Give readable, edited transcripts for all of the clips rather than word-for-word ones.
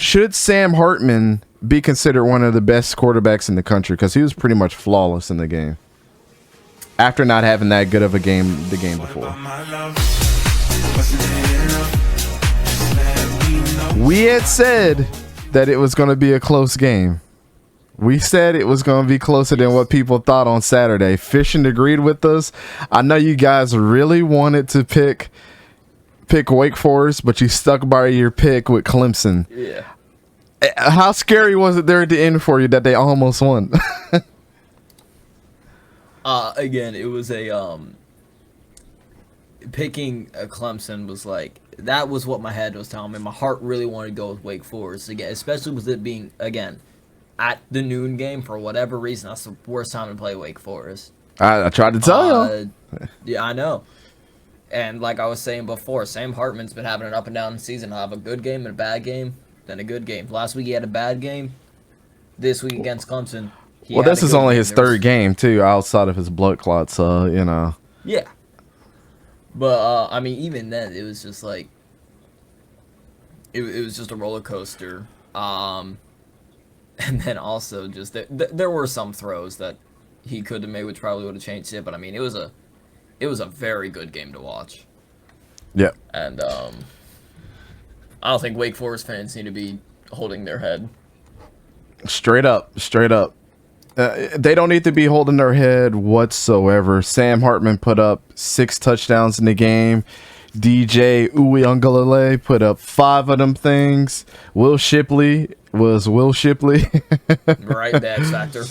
should Sam Hartman be considered one of the best quarterbacks in the country? Because he was pretty much flawless in the game after not having that good of a game the game before. We had said that it was going to be a close game. We said it was going to be closer than what people thought on Saturday. Fishing agreed with us. I know you guys really wanted to pick Wake Forest, but you stuck by your pick with Clemson. Yeah. How scary was it there at the end for you that they almost won? Again, it was a picking Clemson was like, that was what my head was telling me. My heart really wanted to go with Wake Forest again, especially with it being, again, at the noon game. For whatever reason, that's the worst time to play Wake Forest. I tried to tell you. Yeah, I know. And like I was saying before, Sam Hartman's been having an up and down season. He'll have a good game and a bad game, then a good game. Last week he had a bad game. This week against Clemson, well, this is only his third game too, outside of his blood clot. So Yeah. But I mean, even then, it was just like it was just a roller coaster. And then also just there were some throws that he could have made, which probably would have changed it. But I mean, it was a very good game to watch. Yeah. And I don't think Wake Forest fans need to be holding their head. Straight up. They don't need to be holding their head whatsoever. Sam Hartman put up 6 touchdowns in the game. DJ Uiagalelei put up 5 of them things. Will Shipley was Will Shipley. Right, the X Factor.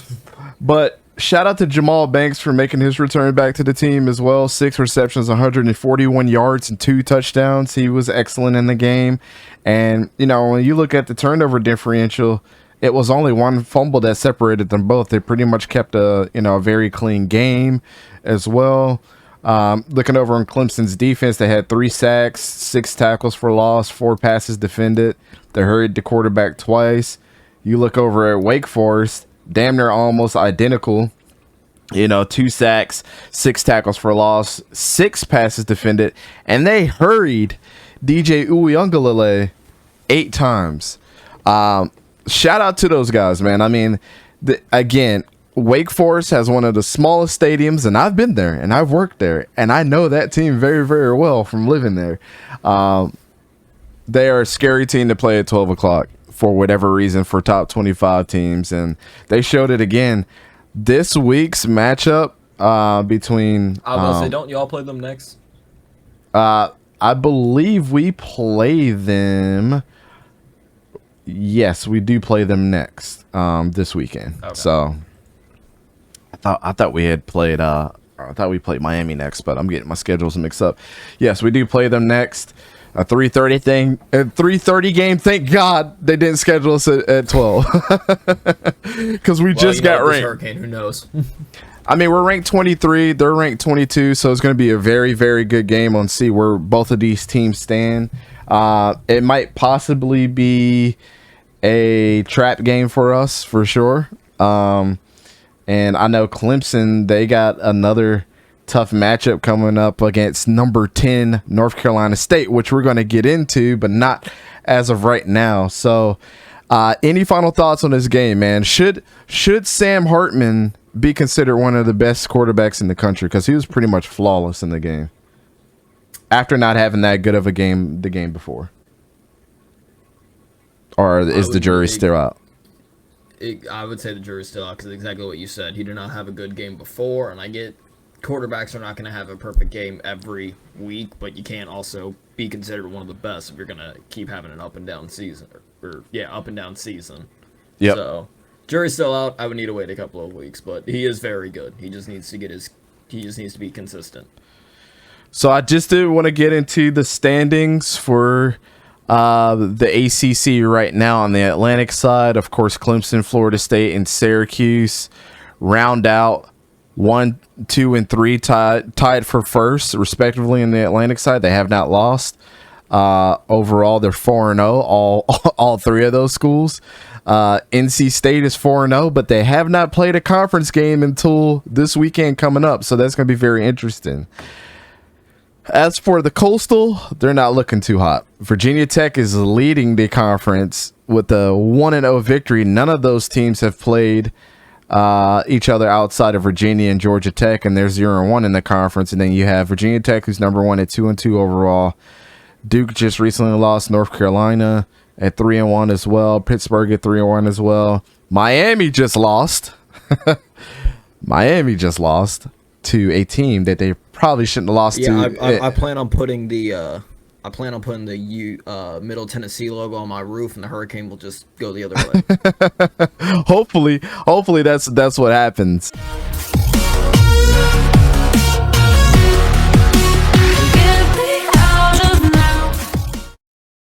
But shout out to Jamal Banks for making his return back to the team as well. 6 receptions, 141 yards, and 2 touchdowns. He was excellent in the game. And, when you look at the turnover differential, it was only one fumble that separated them both. They pretty much kept a very clean game as well. Looking over on Clemson's defense, they had 3 sacks, 6 tackles for loss, 4 passes defended. They hurried the quarterback twice. You look over at Wake Forest, damn near almost identical. 2 sacks, 6 tackles for loss, 6 passes defended, and they hurried DJ Uiagalelei 8 times. Shout out to those guys, man. I mean, again, Wake Forest has one of the smallest stadiums, and I've been there, and I've worked there, and I know that team very, very well from living there. They are a scary team to play at 12 o'clock for whatever reason for top 25 teams, and they showed it again. This week's matchup between... I was going to say, don't y'all play them next? I believe we play them... Yes, we do play them next this weekend. Okay. So I thought we had played I thought we played Miami next, but I'm getting my schedules mixed up. Yes, we do play them next. A 3:30 game. Thank God they didn't schedule us at 12 because we just got ranked. Hurricane, who knows? I mean, we're ranked 23. They're ranked 22, so it's going to be a very, very good game on see where both of these teams stand. It might possibly be a trap game for us for sure. And I know Clemson, they got another tough matchup coming up against number 10 North Carolina State, which we're going to get into, but not as of right now. So any final thoughts on this game, man? Should Sam Hartman be considered one of the best quarterbacks in the country? Because he was pretty much flawless in the game after not having that good of a game the game before. Or is the jury still out? I would say the jury's still out because exactly what you said. He did not have a good game before, and I get quarterbacks are not going to have a perfect game every week, but you can't also be considered one of the best if you're going to keep having an up and down season. Up and down season. Yep. So, jury's still out. I would need to wait a couple of weeks, but he is very good. He just needs to be consistent. So I just did want to get into the standings for the ACC right now. On the Atlantic side, of course, Clemson, Florida State, and Syracuse round out 1, 2, and 3 tied for first, respectively. In the Atlantic side, they have not lost. Overall, they're 4-0. All 3 of those schools. NC State is 4-0, but they have not played a conference game until this weekend coming up. So that's going to be very interesting. As for the Coastal, they're not looking too hot. Virginia Tech is leading the conference with a 1-0 victory. None of those teams have played each other outside of Virginia and Georgia Tech, and they're 0-1 in the conference. And then you have Virginia Tech, who's number 1 at 2-2 overall. Duke just recently lost. North Carolina at 3-1 as well. Pittsburgh at 3-1 as well. Miami just lost. Miami just lost to a team that they probably shouldn't have lost to. I plan on putting the Middle Tennessee logo on my roof, and the hurricane will just go the other way. Hopefully that's what happens.